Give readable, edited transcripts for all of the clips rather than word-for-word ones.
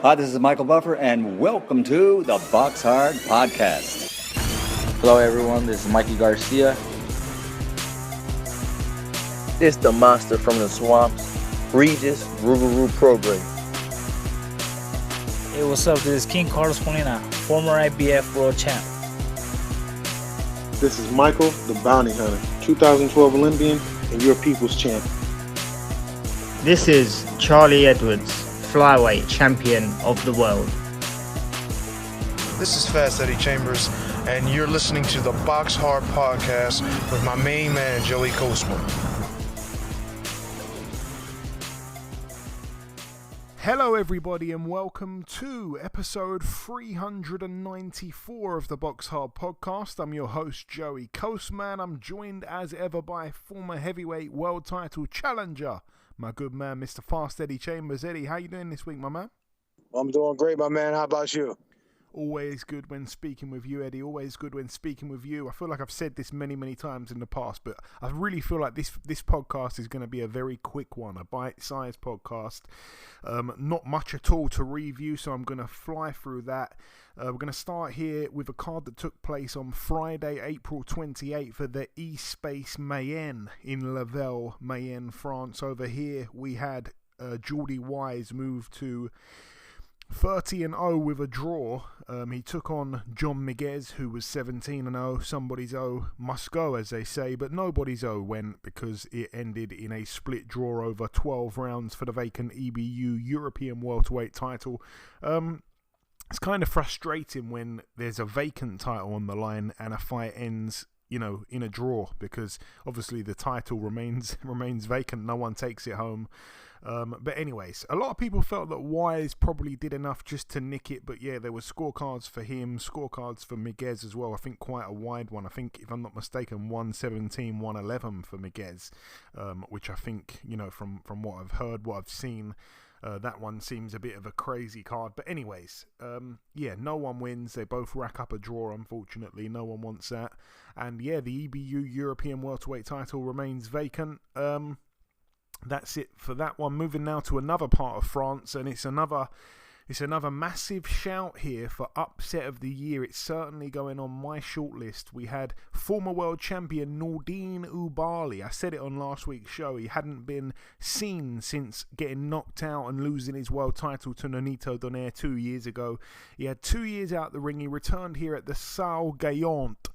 Hi, this is Michael Buffer, and welcome to the BoxHard Podcast. Hello, everyone. This is Mikey Garcia. This the monster from the swamps, Regis Rougarou Program. Hey, what's up? This is King Carlos Molina, former IBF world champ. This is Michael, the Bounty Hunter, 2012 Olympian and your people's champ. This is Charlie Edwards, flyweight champion of the world. This is Fast Eddie Chambers, and you're listening to the BoxHard Podcast with my main man, Joey Coastman. Hello everybody and welcome to episode 394 of the BoxHard Podcast. I'm your host Joey Coastman. I'm joined as ever by former heavyweight world title challenger, my good man Mr. Fast Eddie Chambers. Eddie, how you doing this week, my man? I'm doing great, my man. How about you? Always good when speaking with you, Eddie. Always good when speaking with you. I feel like I've said this many times in the past, but I really feel like this podcast is going to be a very quick one, a bite-sized podcast. Not much at all to review, so I'm going to fly through that. We're going to start here with a card that took place on Friday, April 28th for the E-Space Mayenne in Lavelle, Mayenne, France. Over here, we had Jordy Wise move to 30-0 with a draw. He took on John Miguez, who was 17-0. Somebody's O must go, as they say, but nobody's O went because it ended in a split draw over 12 rounds for the vacant EBU European welterweight title. It's kind of frustrating when there's a vacant title on the line and a fight ends, in a draw, because obviously the title remains vacant. No one takes it home. But anyways, a lot of people felt that Wise probably did enough just to nick it, but yeah, there were scorecards for him, scorecards for Miguez as well. I think quite a wide one. I think, if I'm not mistaken, 117, 111 for Miguez, which I think, from what I've heard, what I've seen, that one seems a bit of a crazy card. But anyways, no one wins. They both rack up a draw, unfortunately. No one wants that. And yeah, the EBU European welterweight title remains vacant. That's it for that one. Moving now to another part of France, and it's another massive shout here for upset of the year. It's certainly going on my shortlist. We had former world champion Nordine Oubaali. I said it on last week's show. He hadn't been seen since getting knocked out and losing his world title to Nonito Donaire 2 years ago. He had 2 years out the ring. He returned here at the Salle Gaillante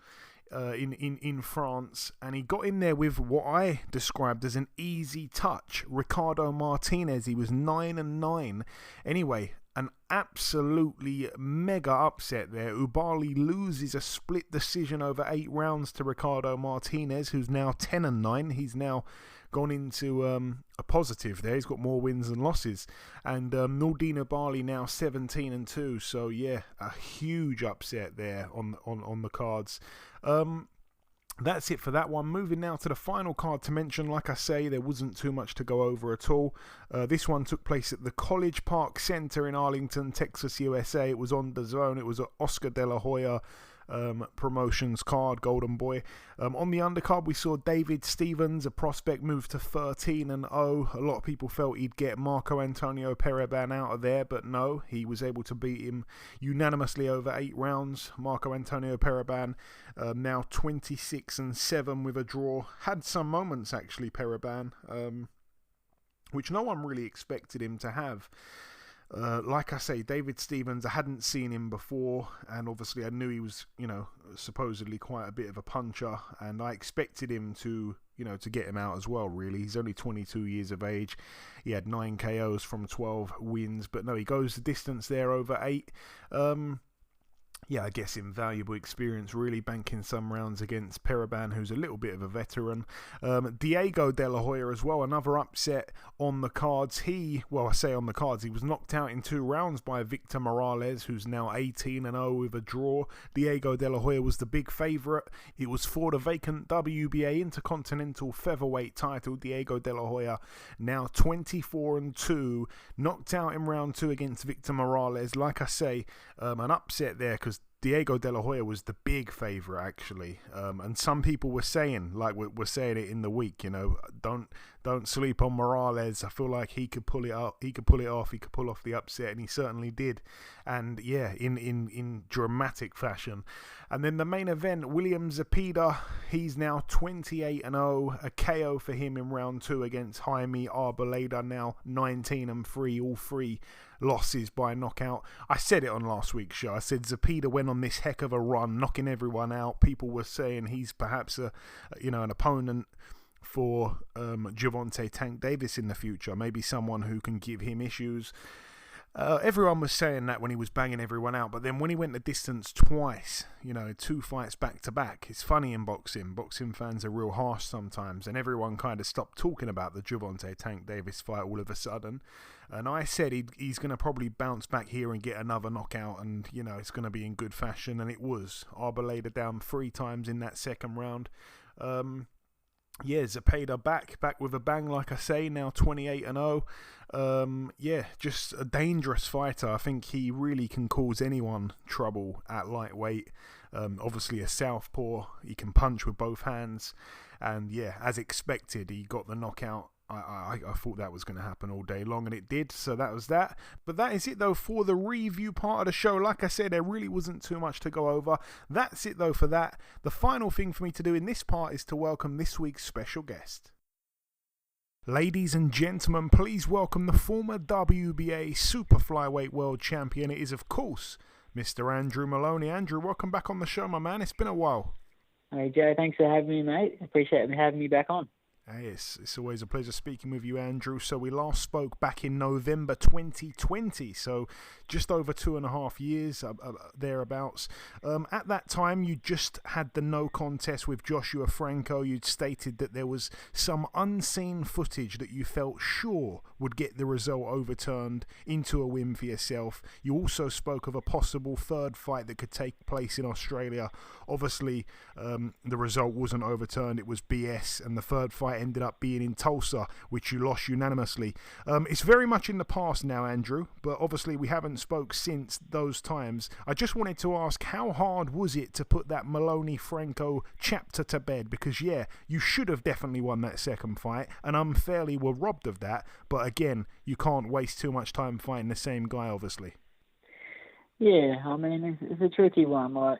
in France, and he got in there with what I described as an easy touch. Ricardo Martinez, he was 9-9. Anyway, an absolutely mega upset there. Oubaali loses a split decision over 8 rounds to Ricardo Martinez, who's now 10-9. He's now gone into a positive there. He's got more wins than losses. And Nordine Oubaali now 17-2. So yeah, a huge upset there on the cards. That's it for that one. Moving now to the final card to mention. Like I say, there wasn't too much to go over at all. This one took place at the College Park Center in Arlington, Texas, USA. It was on DAZN. It was an Oscar De La Hoya promotions card, Golden Boy. On the undercard, we saw David Stevens, a prospect, move to 13-0. A lot of people felt he'd get Marco Antonio Periban out of there, but no, he was able to beat him unanimously over 8 rounds. Marco Antonio Periban now 26-7 with a draw. Had some moments actually, Periban, which no one really expected him to have. Like I say, David Stevens, I hadn't seen him before, and obviously I knew he was, supposedly quite a bit of a puncher, and I expected him to get him out as well, really. He's only 22 years of age. He had 9 KOs from 12 wins, but no, he goes the distance there over 8. I guess invaluable experience, really, banking some rounds against Periban, who's a little bit of a veteran. Diego De La Hoya as well, another upset on the cards. I say on the cards, he was knocked out in 2 rounds by Victor Morales, who's now 18-0 with a draw. Diego De La Hoya was the big favourite. It was for the vacant WBA Intercontinental Featherweight title. Diego De La Hoya now 24-2, knocked out in round 2 against Victor Morales. Like I say, an upset there, because Diego De La Hoya was the big favourite, actually. And some people were saying, like we're saying it in the week, don't sleep on Morales. I feel like he could pull it up. He could pull it off. He could pull off the upset, and he certainly did. And yeah, in dramatic fashion. And then the main event, William Zepeda, he's now 28-0, a KO for him in round 2 against Jaime Arboleda, now 19-3, all 3 losses by knockout. I said it on last week's show. I said Zepeda went on this heck of a run, knocking everyone out. People were saying he's perhaps an opponent for Gervonta Tank Davis in the future, maybe someone who can give him issues. Everyone was saying that when he was banging everyone out, but then when he went the distance twice, 2 fights back to back, it's funny in boxing. Boxing fans are real harsh sometimes, and everyone kind of stopped talking about the Gervonta Tank Davis fight all of a sudden. And I said he's going to probably bounce back here and get another knockout, and it's going to be in good fashion, and it was. Arboleda down 3 times in that second round. Zepeda back with a bang, like I say, now 28-0. Just a dangerous fighter. I think he really can cause anyone trouble at lightweight. Obviously a southpaw, he can punch with both hands, and as expected, he got the knockout. I thought that was going to happen all day long, and it did, so that was that. But that is it, though, for the review part of the show. Like I said, there really wasn't too much to go over. That's it, though, for that. The final thing for me to do in this part is to welcome this week's special guest. Ladies and gentlemen, please welcome the former WBA Super-Flyweight World Champion. It is, of course, Mr. Andrew Moloney. Andrew, welcome back on the show, my man. It's been a while. Hey, Joe, thanks for having me, mate. Appreciate having me back on. Hey, it's always a pleasure speaking with you, Andrew. So we last spoke back in November 2020, so just over 2.5 years, thereabouts. At that time, you just had the no contest with Joshua Franco. You'd stated that there was some unseen footage that you felt sure would get the result overturned into a win for yourself. You also spoke of a possible third fight that could take place in Australia. Obviously, the result wasn't overturned. It was BS, and the third fight ended up being in Tulsa, which you lost unanimously. It's very much in the past now, Andrew, but obviously we haven't spoke since those times. I just wanted to ask, how hard was it to put that Moloney-Franco chapter to bed? Because, you should have definitely won that second fight, and unfairly were robbed of that, but again, you can't waste too much time fighting the same guy, obviously. Yeah, I mean, it's a tricky one. I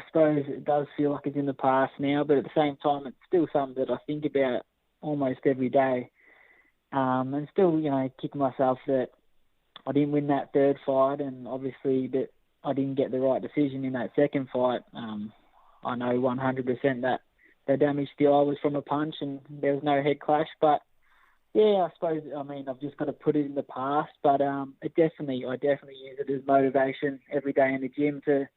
suppose it does feel like it's in the past now, but at the same time, it's still something that I think about almost every day. And still, kick myself that I didn't win that third fight, and obviously that I didn't get the right decision in that second fight. I know 100% that the damage to the eye was from a punch and there was no head clash, but I suppose, I've just got to put it in the past, but I definitely use it as motivation every day in the gym to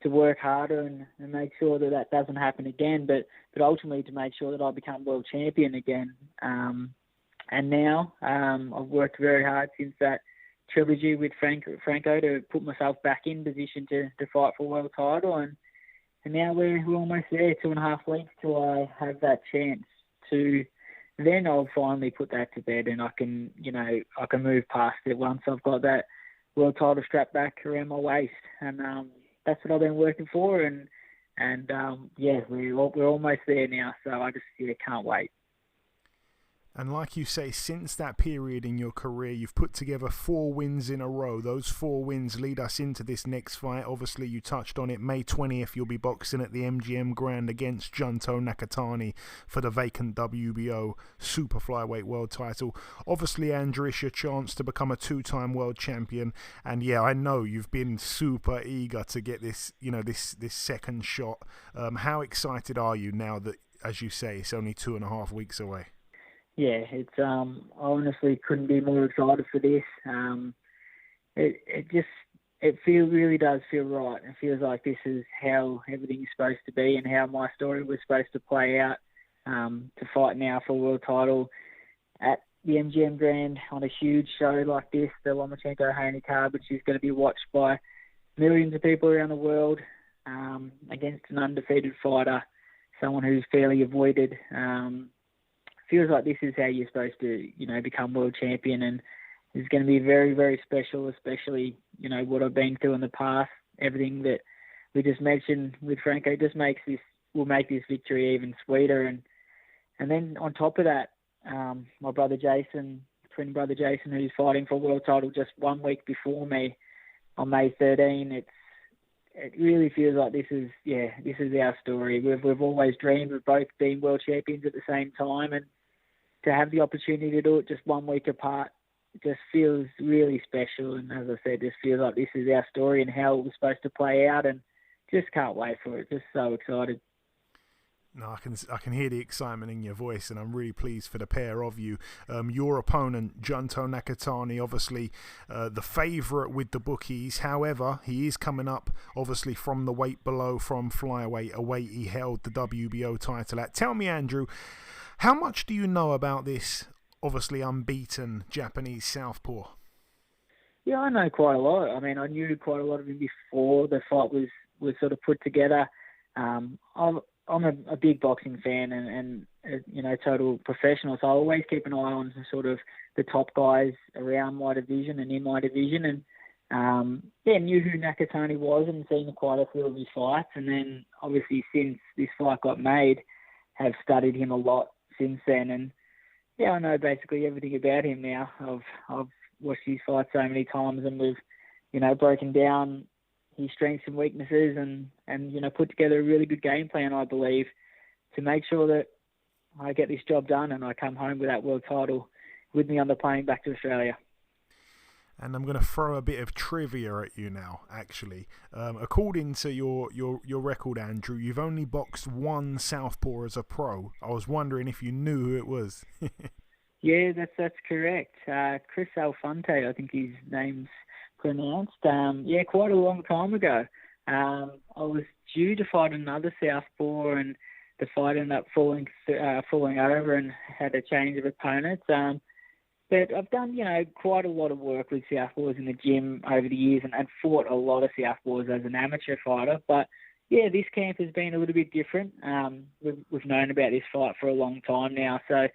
work harder and make sure that doesn't happen again, but ultimately to make sure that I become world champion again. And now I've worked very hard since that trilogy with Franco to put myself back in position to fight for a world title, and now we're almost there, 2.5 weeks till I have that chance to. Then I'll finally put that to bed, and I can move past it once I've got that world title strapped back around my waist, and that's what I've been working for, and we're almost there now, so I just can't wait. And like you say, since that period in your career, you've put together 4 wins in a row. Those 4 wins lead us into this next fight. Obviously, you touched on it. May 20th, you'll be boxing at the MGM Grand against Junto Nakatani for the vacant WBO Super-Flyweight world title. Obviously, Andrew, it's your chance to become a 2-time world champion. And I know you've been super eager to get this, this second shot. How excited are you now that, as you say, it's only 2.5 weeks away? Yeah, it's I honestly couldn't be more excited for this. It really does feel right. It feels like this is how everything's supposed to be and how my story was supposed to play out. To fight now for a world title at the MGM Grand on a huge show like this, the Lomachenko Haney card, which is going to be watched by millions of people around the world, against an undefeated fighter, someone who's fairly avoided. Feels like this is how you're supposed to, become world champion, and it's going to be very, very special, especially, what I've been through in the past, everything that we just mentioned with Franco just will make this victory even sweeter. And then on top of that, my brother Jason, twin brother Jason, who's fighting for a world title just 1 week before me on May 13, it really feels like this is our story. We've always dreamed of both being world champions at the same time, and to have the opportunity to do it just 1 week apart just feels really special. And as I said, just feels like this is our story and how it was supposed to play out, and just can't wait for it. Just so excited. No, I can hear the excitement in your voice, and I'm really pleased for the pair of you. Your opponent, Junto Nakatani, obviously the favourite with the bookies. However, he is coming up, obviously, from the weight below, from flyweight, a weight he held the WBO title at. Tell me, Andrew, how much do you know about this, obviously unbeaten Japanese southpaw? Yeah, I know quite a lot. I mean, I knew quite a lot of him before the fight was sort of put together. I'm a big boxing fan and total professional, so I always keep an eye on sort of the top guys around my division and in my division, and knew who Nakatani was and seen quite a few of his fights, and then obviously since this fight got made, have studied him a lot since then, and I know basically everything about him now. I've watched his fights so many times, and we've broken down his strengths and weaknesses and put together a really good game plan, I believe, to make sure that I get this job done and I come home with that world title with me on the plane back to Australia. And I'm going to throw a bit of trivia at you now, actually. According to your record, Andrew, you've only boxed one southpaw as a pro. I was wondering if you knew who it was. Yeah, that's correct. Chris Alfonte, I think his name's pronounced. Quite a long time ago. I was due to fight another southpaw, and the fight ended up falling over and had a change of opponents. But I've done, quite a lot of work with southpaws in the gym over the years, and fought a lot of southpaws as an amateur fighter. But this camp has been a little bit different. We've known about this fight for a long time now, so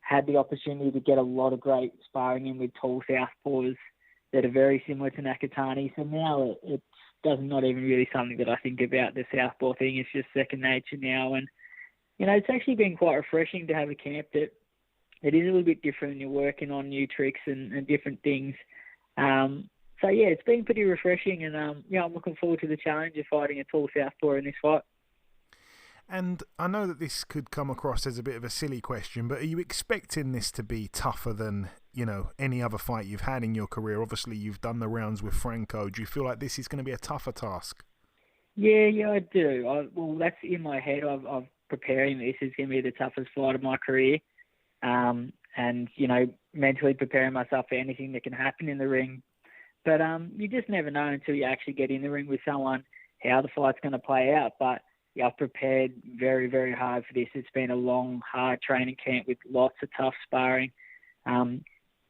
had the opportunity to get a lot of great sparring in with tall southpaws that are very similar to Nakatani. So now it's not even really something that I think about, the southpaw thing. It's just second nature now. And, it's actually been quite refreshing to have a camp that it is a little bit different and you're working on new tricks and different things. It's been pretty refreshing. And, I'm looking forward to the challenge of fighting a tall southpaw in this fight. And I know that this could come across as a bit of a silly question, but are you expecting this to be tougher than, any other fight you've had in your career? Obviously, you've done the rounds with Franco. Do you feel like this is going to be a tougher task? Yeah, I do. That's in my head. I'm preparing this is going to be the toughest fight of my career. And, mentally preparing myself for anything that can happen in the ring. But you just never know until you actually get in the ring with someone how the fight's going to play out. But I've prepared very, very hard for this. It's been a long, hard training camp with lots of tough sparring.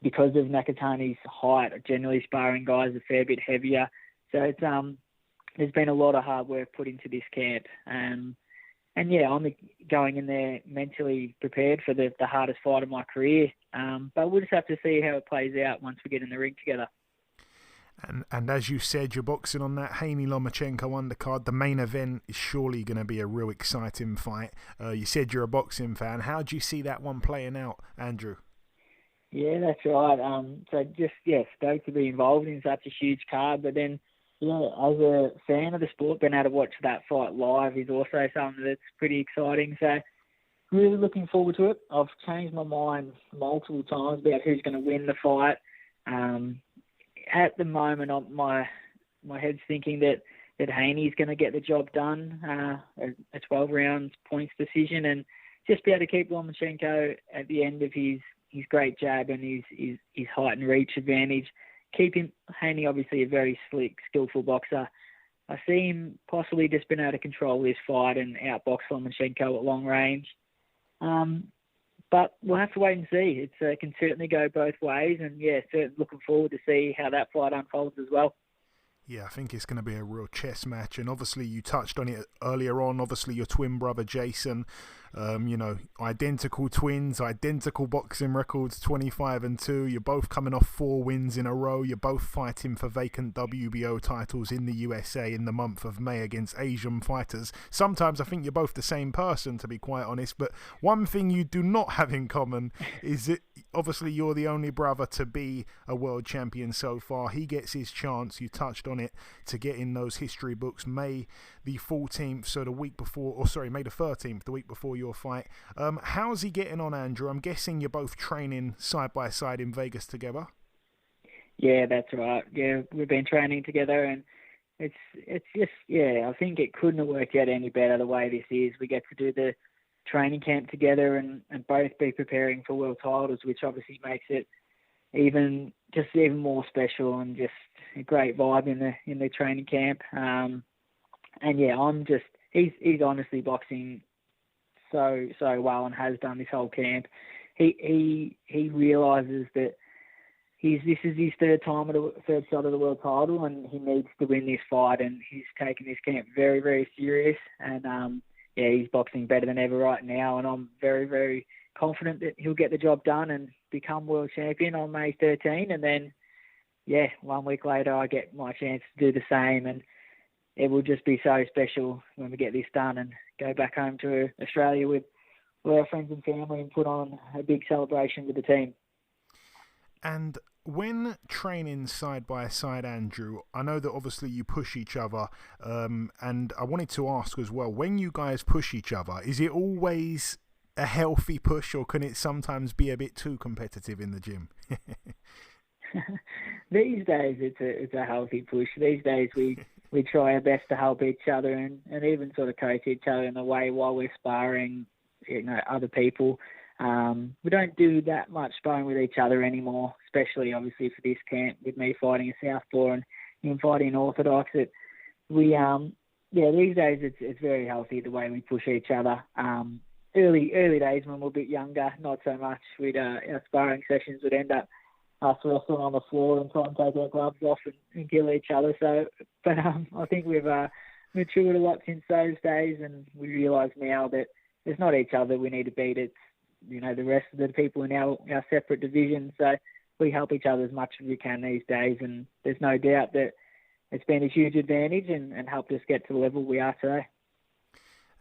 Because of Nakatani's height, generally sparring guys are a fair bit heavier. So it's there's been a lot of hard work put into this camp. I'm going in there mentally prepared for the hardest fight of my career. But we'll just have to see how it plays out once we get in the ring together. And as you said, you're boxing on that Haney Lomachenko undercard. The main event is surely going to be a real exciting fight. You said you're a boxing fan. How do you see that one playing out, Andrew? Yeah, that's right. Stoked to be involved in such a huge card. But then, as a fan of the sport, being able to watch that fight live is also something that's pretty exciting. So really looking forward to it. I've changed my mind multiple times about who's going to win the fight. At the moment, my head's thinking that Haney's going to get the job done, a 12 rounds points decision, and just be able to keep Lomachenko at the end of his great jab and his height and reach advantage. Keep him, Haney, obviously a very slick, skillful boxer. I see him possibly just being able to control this fight and outbox Lomachenko at long range. But we'll have to wait and see. It can certainly go both ways, and certainly looking forward to see how that fight unfolds as well. Yeah, I think it's going to be a real chess match, and obviously you touched on it earlier on. Obviously, your twin brother Jason, Identical twins, identical boxing records, 25-2. You're both coming off 4 wins in a row. You're both fighting for vacant WBO titles in the USA in the month of May against Asian fighters. Sometimes I think you're both the same person, to be quite honest, but one thing you do not have in common is that obviously you're the only brother to be a world champion so far. He gets his chance, you touched on it, to get in those history books May the 14th, so the week before, May the 13th, the week before your fight. How's he getting on, Andrew? I'm guessing you're both training side by side in Vegas together. Yeah, that's right. Yeah, we've been training together, and it's just, I think it couldn't have worked out any better the way this is. We get to do the training camp together and both be preparing for world titles, which obviously makes it even more special, and just a great vibe in the training camp. He's honestly boxing so well and has done this whole camp. He realizes that this is his third shot of the world title, and he needs to win this fight, and he's taking this camp very, very serious. And he's boxing better than ever right now, and I'm very, very confident that he'll get the job done and become world champion on May 13. And then 1 week later I get my chance to do the same, and it will just be so special when we get this done and go back home to Australia with our friends and family and put on a big celebration with the team. And when training side by side, Andrew, I know that obviously you push each other, and I wanted to ask as well, when you guys push each other, is it always a healthy push, or can it sometimes be a bit too competitive in the gym? These days it's a healthy push. These days we try our best to help each other and even sort of coach each other in the way while we're sparring, other people. We don't do that much sparring with each other anymore, especially obviously for this camp with me fighting a southpaw and him fighting orthodox. These days it's very healthy the way we push each other. Early days when we were a bit younger, not so much. Our sparring sessions would end up us wrestling on the floor and trying to take our gloves off and kill each other. But I think we've matured a lot since those days, and we realise now that it's not each other we need to beat. It's the rest of the people in our separate divisions. So we help each other as much as we can these days, and there's no doubt that it's been a huge advantage and helped us get to the level we are today.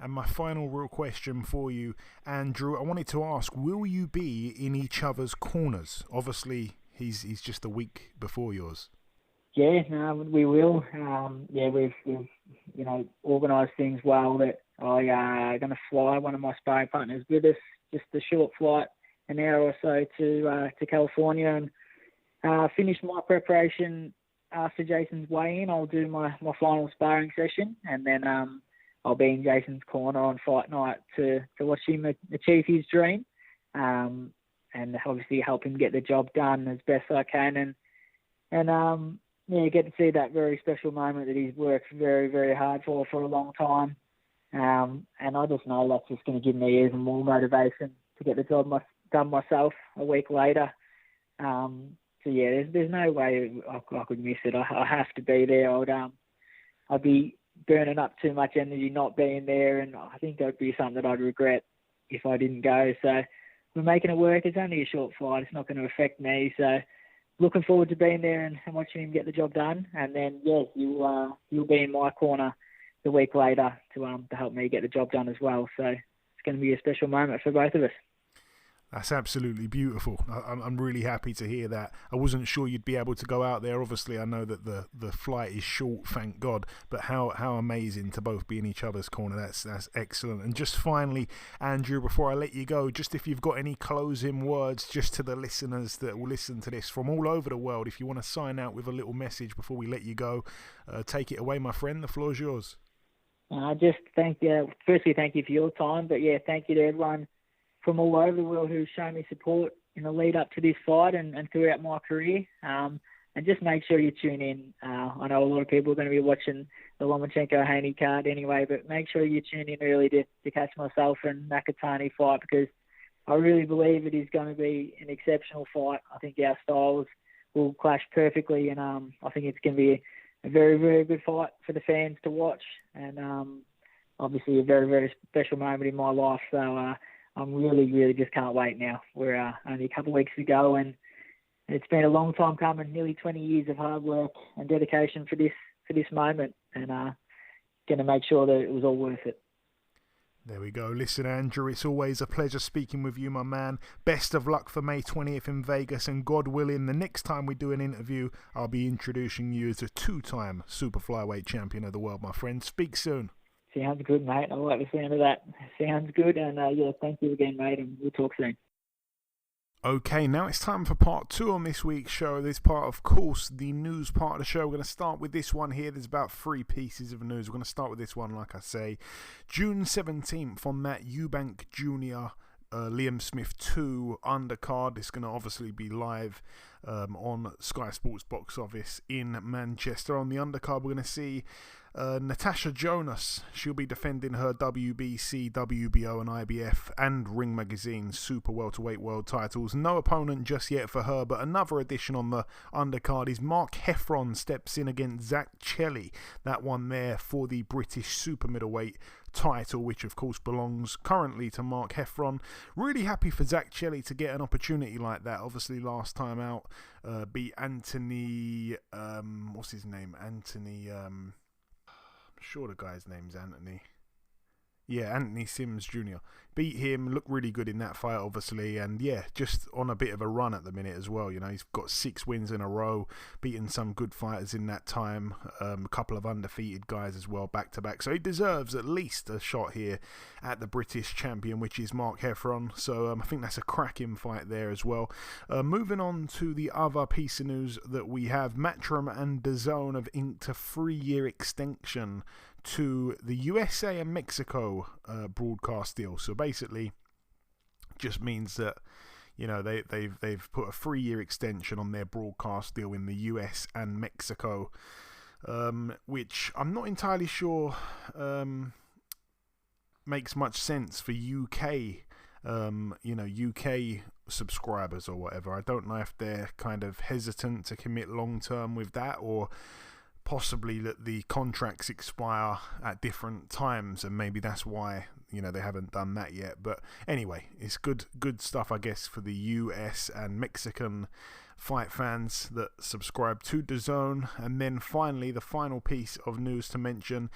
And my final real question for you, Andrew, I wanted to ask, will you be in each other's corners? Obviously, he's just a week before yours. Yeah, no, we will. We've organised things well that I'm going to fly one of my sparring partners with us, just a short flight, an hour or so to California, and finish my preparation after Jason's weigh-in. I'll do my final sparring session, and then I'll be in Jason's corner on fight night to watch him achieve his dream, and obviously help him get the job done as best I can, and get to see that very special moment that he's worked very, very hard for a long time. And I just know that's just going to give me even more motivation to get the job done myself a week later. There's no way I could miss it. I have to be there. I'd be burning up too much energy not being there, and I think that would be something that I'd regret if I didn't go. So we're making it work. It's only a short flight. It's not going to affect me. So looking forward to being there and watching him get the job done. And then, you'll be in my corner the week later to help me get the job done as well. So it's going to be a special moment for both of us. That's absolutely beautiful. I'm really happy to hear that. I wasn't sure you'd be able to go out there. Obviously, I know that the flight is short, thank God. But how amazing to both be in each other's corner. That's excellent. And just finally, Andrew, before I let you go, just if you've got any closing words just to the listeners that will listen to this from all over the world, if you want to sign out with a little message before we let you go, take it away, my friend. The floor is yours. Just thank you. Firstly, thank you for your time. But thank you to everyone from all over the world who's shown me support in the lead up to this fight and throughout my career. And just make sure you tune in. I know a lot of people are going to be watching the Lomachenko Haney card anyway, but make sure you tune in early to catch myself and Nakatani fight, because I really believe it is going to be an exceptional fight. I think our styles will clash perfectly, and I think it's going to be a very, very good fight for the fans to watch. And obviously a very, very special moment in my life. So I'm really, really just can't wait now. We're only a couple of weeks to go, and it's been a long time coming, nearly 20 years of hard work and dedication for this moment, and going to make sure that it was all worth it. There we go. Listen, Andrew, it's always a pleasure speaking with you, my man. Best of luck for May 20th in Vegas, and God willing, the next time we do an interview, I'll be introducing you as a 2-time super flyweight champion of the world, my friend. Speak soon. Sounds good, mate. I like the sound of that. Sounds good, and thank you again, mate, and we'll talk soon. Okay, now it's time for part 2 on this week's show. This part, of course, the news part of the show. We're going to start with this one here. There's about 3 pieces of news. We're going to start with this one, like I say. June 17th on that Eubank Jr. Liam Smith 2 undercard. It's going to obviously be live on Sky Sports Box Office in Manchester. On the undercard, we're going to see Natasha Jonas. She'll be defending her WBC, WBO and IBF and Ring Magazine Super Welterweight World titles. No opponent just yet for her, but another addition on the undercard is Mark Heffron steps in against Zach Chelli. That one there for the British Super Middleweight title, which of course belongs currently to Mark Heffron. Really happy for Zach Chelli to get an opportunity like that. Obviously last time out beat Anthony, what's his name? Anthony, I'm sure the guy's name's Anthony. Yeah, Anthony Sims Jr. Beat him, looked really good in that fight, obviously, and yeah, just on a bit of a run at the minute as well. You know, he's got 6 wins in a row, beaten some good fighters in that time, a couple of undefeated guys as well, back to back. So he deserves at least a shot here at the British champion, which is Mark Heffron. So I think that's a cracking fight there as well. Moving on to the other piece of news that we have, Matchroom and DAZN have inked a 3-year extension to the USA and Mexico broadcast deal. So basically just means that, you know, they've put a 3-year extension on their broadcast deal in the US and Mexico, which I'm not entirely sure makes much sense for UK UK subscribers or whatever. I don't know if they're kind of hesitant to commit long term with that, or possibly that the contracts expire at different times, and maybe that's why, you know, they haven't done that yet. But anyway, it's good stuff, I guess, for the US and Mexican fight fans that subscribe to DAZN. And then finally, the final piece of news to mention,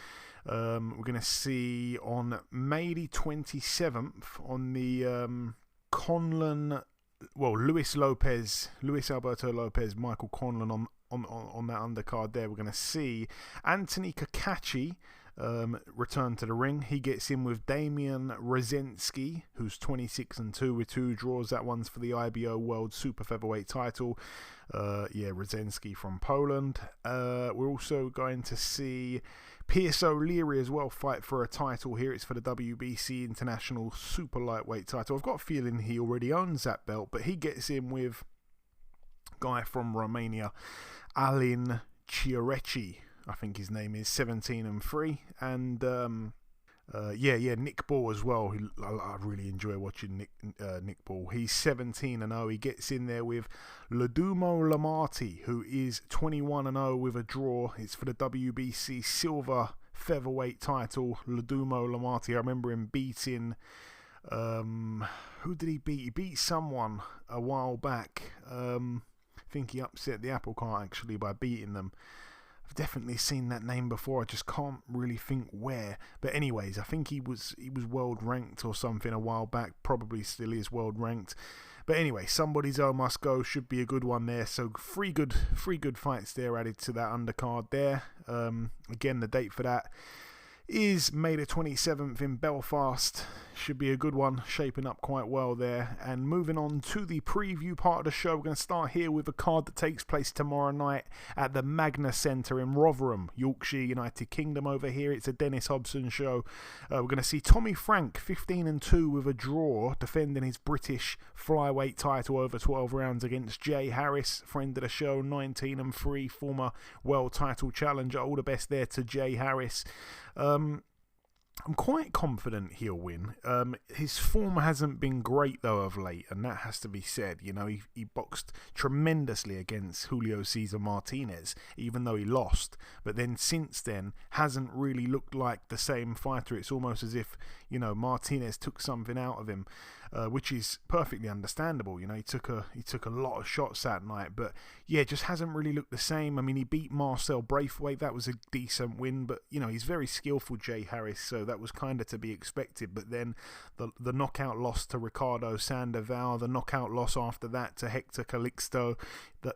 we're going to see on May the 27th on the Luis Alberto Lopez, Michael Conlan on that undercard there. We're going to see Anthony Kakachi return to the ring. He gets in with Damian Rezensky, who's 26-2 with 2 draws. That one's for the IBO World Super Featherweight title. Rezensky from Poland. We're also going to see Pierce O'Leary as well fight for a title here. It's for the WBC International Super Lightweight title. I've got a feeling he already owns that belt, but he gets in with guy from Romania, Alin Ciarecci, I think his name is, 17-3, and Nick Ball as well. I really enjoy watching Nick Ball. He's 17-0. He gets in there with Ludumo Lamati, who is 21-0 with a draw. It's for the WBC Silver Featherweight title. Ludumo Lamati, I remember him beating who did he beat? He beat someone a while back. I think he upset the apple cart actually by beating them. I've definitely seen that name before. I just can't really think where. But anyways, I think he was world ranked or something a while back. Probably still is world ranked. But anyway, Somebody's O Must Go should be a good one there. So three good fights there added to that undercard there. Again, the date for that is May the 27th in Belfast. Should be a good one, shaping up quite well there. And moving on to the preview part of the show, we're going to start here with a card that takes place tomorrow night at the Magna Centre in Rotherham, Yorkshire, United Kingdom over here. It's a Dennis Hobson show. We're going to see Tommy Frank, 15-2 with a draw, defending his British flyweight title over 12 rounds against Jay Harris, friend of the show, 19-3, former world title challenger. All the best there to Jay Harris. I'm quite confident he'll win. His form hasn't been great, though, of late, and that has to be said. You know, he boxed tremendously against Julio Cesar Martinez, even though he lost. But then since then, hasn't really looked like the same fighter. It's almost as if, you know, Martinez took something out of him, which is perfectly understandable. You know, he took a lot of shots that night, but yeah, just hasn't really looked the same. I mean, he beat Marcel Braithwaite. That was a decent win, but you know, he's very skillful, Jay Harris, so that was kind of to be expected. But then the knockout loss to Ricardo Sandoval, the knockout loss after that to Hector Calixto,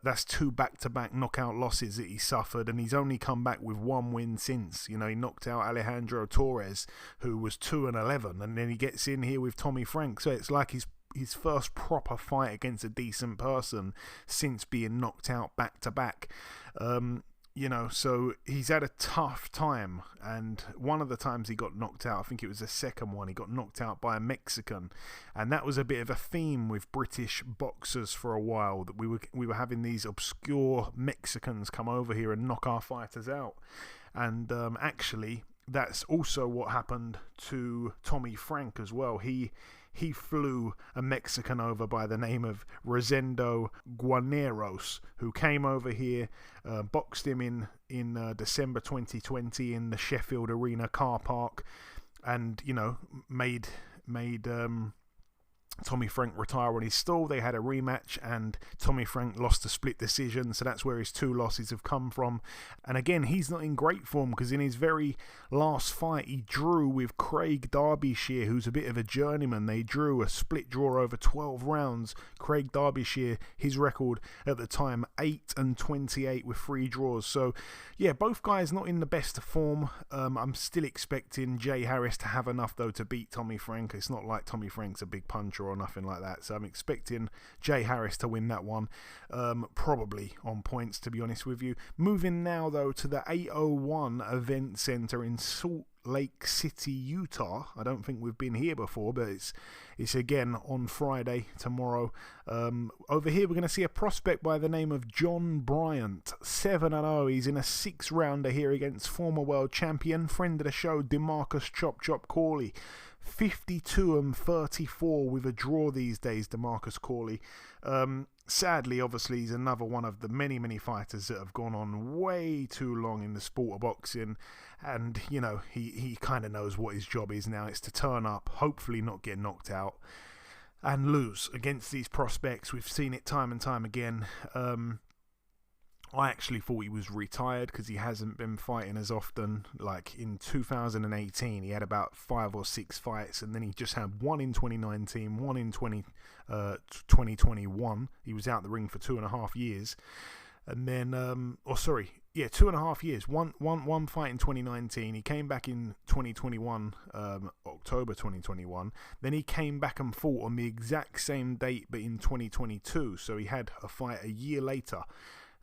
that's 2 back-to-back knockout losses that he suffered, and he's only come back with 1 win since. You know, he knocked out Alejandro Torres, who was 2-11, and then he gets in here with Tommy Frank. So it's like his first proper fight against a decent person since being knocked out back-to-back. You know, so he's had a tough time, and one of the times he got knocked out, I think it was the second one, he got knocked out by a Mexican, and that was a bit of a theme with British boxers for a while, that we were having these obscure Mexicans come over here and knock our fighters out, and actually that's also what happened to Tommy Frank as well. He flew a Mexican over by the name of Rosendo Guarneros, who came over here, boxed him in December 2020 in the Sheffield Arena car park, and, you know, made Tommy Frank retire on his stall. They had a rematch, and Tommy Frank lost a split decision, so that's where his 2 losses have come from. And again, he's not in great form, because in his very last fight, he drew with Craig Derbyshire, who's a bit of a journeyman. They drew a split draw over 12 rounds. Craig Derbyshire, his record at the time, 8-28 with 3 draws. So, yeah, both guys not in the best of form. I'm still expecting Jay Harris to have enough, though, to beat Tommy Frank. It's not like Tommy Frank's a big puncher or nothing like that, so I'm expecting Jay Harris to win that one, probably on points, to be honest with you. Moving now, though, to the 801 Event Center in Salt Lake City, Utah. I don't think we've been here before, but it's again on Friday, tomorrow. Over here we're going to see a prospect by the name of John Bryant, 7-0. He's in a 6-rounder here against former world champion, friend of the show, DeMarcus Chop Chop Corley. 52-34 with a draw these days, DeMarcus Corley. Sadly, obviously, he's another one of the many fighters that have gone on way too long in the sport of boxing, and, you know, he kind of knows what his job is now. It's to turn up, hopefully not get knocked out, and lose against these prospects. We've seen it time and time again. I actually thought he was retired, because he hasn't been fighting as often. Like in 2018, he had about 5 or 6 fights, and then he just had 1 in 2019, 1 in 2021. He was out the ring for 2.5 years, and then 2.5 years. One fight in 2019. He came back in 2021, October 2021. Then he came back and fought on the exact same date, but in 2022. So he had a fight a year later.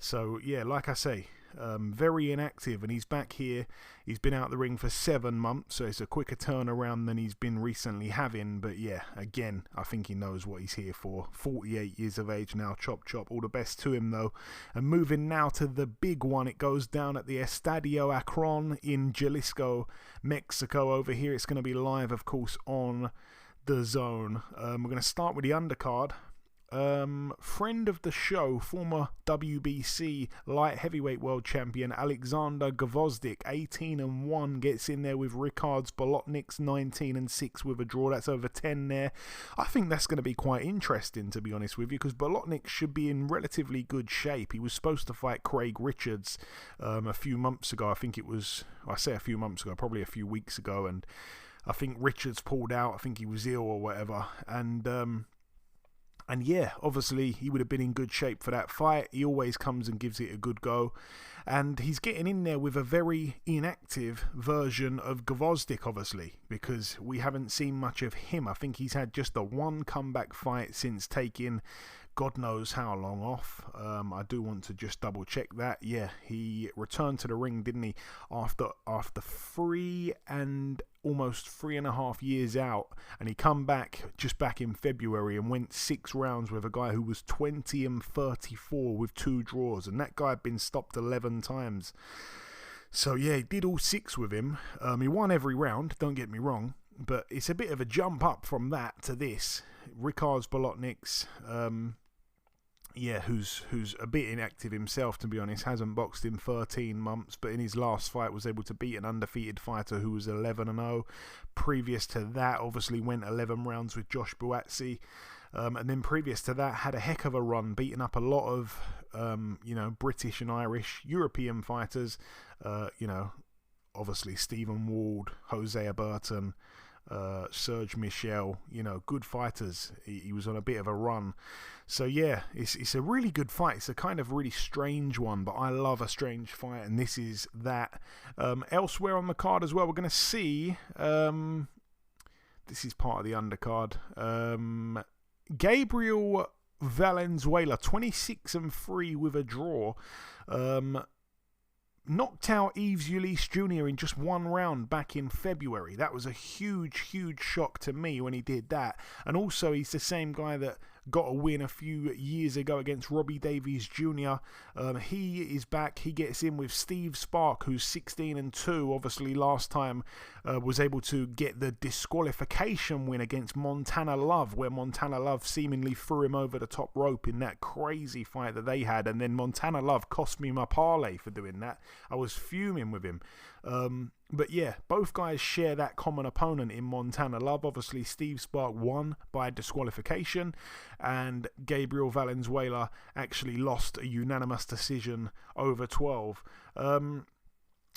So, yeah, like I say, very inactive, and he's back here. He's been out the ring for 7 months, so it's a quicker turnaround than he's been recently having. But, yeah, again, I think he knows what he's here for. 48 years of age now, chop chop. All the best to him, though. And moving now to the big one, it goes down at the Estadio Akron in Jalisco, Mexico. Over here, it's going to be live, of course, on the Zone. We're going to start with the undercard. Friend of the show, former WBC light heavyweight world champion Alexander Gvozdyk, 18-1, gets in there with Ricards Bolotniks, 19-6 with a draw. That's over 10 there. I think that's going to be quite interesting, to be honest with you, because Bolotniks should be in relatively good shape. He was supposed to fight Craig Richards a few months ago. I think it was, I say a few months ago, probably a few weeks ago, and I think Richards pulled out. I think he was ill or whatever, and yeah, obviously he would have been in good shape for that fight. He always comes and gives it a good go. And he's getting in there with a very inactive version of Gvozdyk, obviously, because we haven't seen much of him. I think he's had just the one comeback fight since taking God knows how long off. I do want to just double check that. Yeah, he returned to the ring, didn't he, after 3 and almost 3.5 years out, and he come back just back in February and went 6 rounds with a guy who was 20-34 with 2 draws, and that guy had been stopped 11 times. So yeah, he did all 6 with him. He won every round, don't get me wrong, but it's a bit of a jump up from that to this. Ricards Bolotniks, who's a bit inactive himself, to be honest, hasn't boxed in 13 months, but in his last fight was able to beat an undefeated fighter who was 11-0. Previous to that, obviously went 11 rounds with Josh Buatsi. And then previous to that, had a heck of a run, beating up a lot of, British and Irish, European fighters. Obviously Stephen Ward, Hosea Burton, Serge Michel, good fighters. He was on a bit of a run. So yeah, it's a really good fight. It's a kind of really strange one, but I love a strange fight, and this is that. Elsewhere on the card as well, we're going to see, this is part of the undercard, Gabriel Valenzuela, 26-3 with a draw. Knocked out Yves Ulysse Jr. in just 1 round back in February. That was a huge, huge shock to me when he did that. And also, he's the same guy that got a win a few years ago against Robbie Davies Jr. He is back. He gets in with Steve Spark, who's 16-2. Obviously, last time was able to get the disqualification win against Montana Love, where Montana Love seemingly threw him over the top rope in that crazy fight that they had. And then Montana Love cost me my parlay for doing that. I was fuming with him. But yeah, both guys share that common opponent in Montana Love. Obviously, Steve Spark won by disqualification, and Gabriel Valenzuela actually lost a unanimous decision over 12.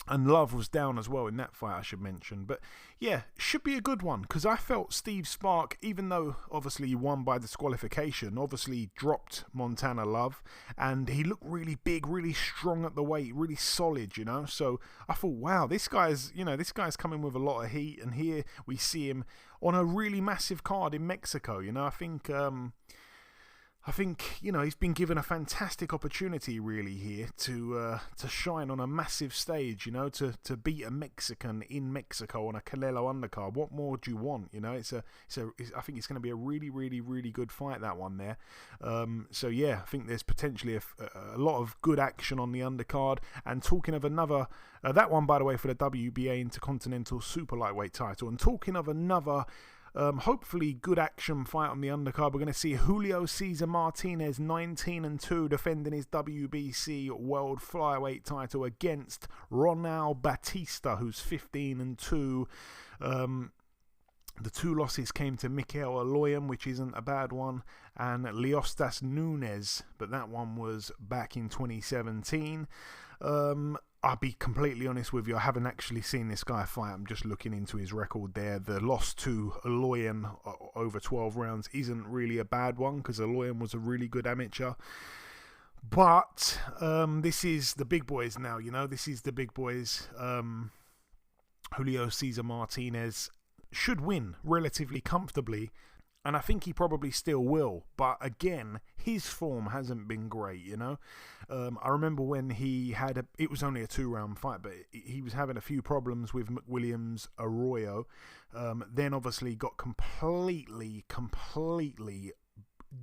And Love was down as well in that fight, I should mention. But yeah, should be a good one, because I felt Steve Spark, even though obviously he won by disqualification, obviously dropped Montana Love, and he looked really big, really strong at the weight, really solid, So I thought, wow, this guy's coming with a lot of heat, and here we see him on a really massive card in Mexico. I think he's been given a fantastic opportunity really here to shine on a massive stage, to beat a Mexican in Mexico on a Canelo undercard. What more do you want? I think it's going to be a really, really, really good fight, that one there. So yeah, I think there's potentially a lot of good action on the undercard. And talking of another, that one by the way for the WBA Intercontinental Super Lightweight title. And talking of another. Hopefully good action fight on the undercard. We're going to see Julio Cesar Martinez, 19-2, defending his WBC World Flyweight title against Ronald Batista, who's 15-2. The 2 losses came to Mikel Aloyan, which isn't a bad one, and Leostas Nunes, but that one was back in 2017. I'll be completely honest with you, I haven't actually seen this guy fight. I'm just looking into his record there. The loss to Aloyan over 12 rounds isn't really a bad one, because Aloyan was a really good amateur. But this is the big boys now, This is the big boys. Julio Cesar Martinez should win relatively comfortably, and I think he probably still will. But again, his form hasn't been great, I remember when he had it was only a 2-round fight, but he was having a few problems with McWilliams Arroyo. Then obviously got completely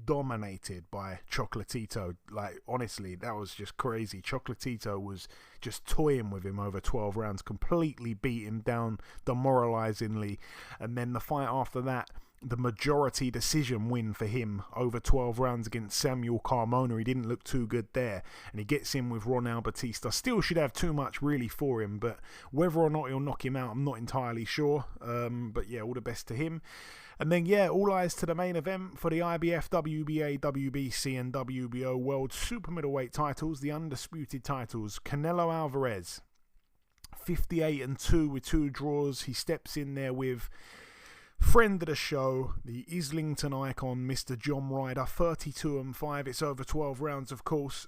dominated by Chocolatito. Like, honestly, that was just crazy. Chocolatito was just toying with him over 12 rounds, completely beat him down demoralizingly. And then the fight after that, the majority decision win for him over 12 rounds against Samuel Carmona. He didn't look too good there, and he gets in with Ronald Batista. Still should have too much really for him, but whether or not he'll knock him out, I'm not entirely sure. But yeah, all the best to him. And then yeah, all eyes to the main event for the IBF, WBA, WBC and WBO World Super Middleweight titles, the undisputed titles. Canelo Alvarez, 58-2 with 2 draws. He steps in there with friend of the show, the Islington icon, Mr. John Ryder, 32-5. It's over 12 rounds, of course.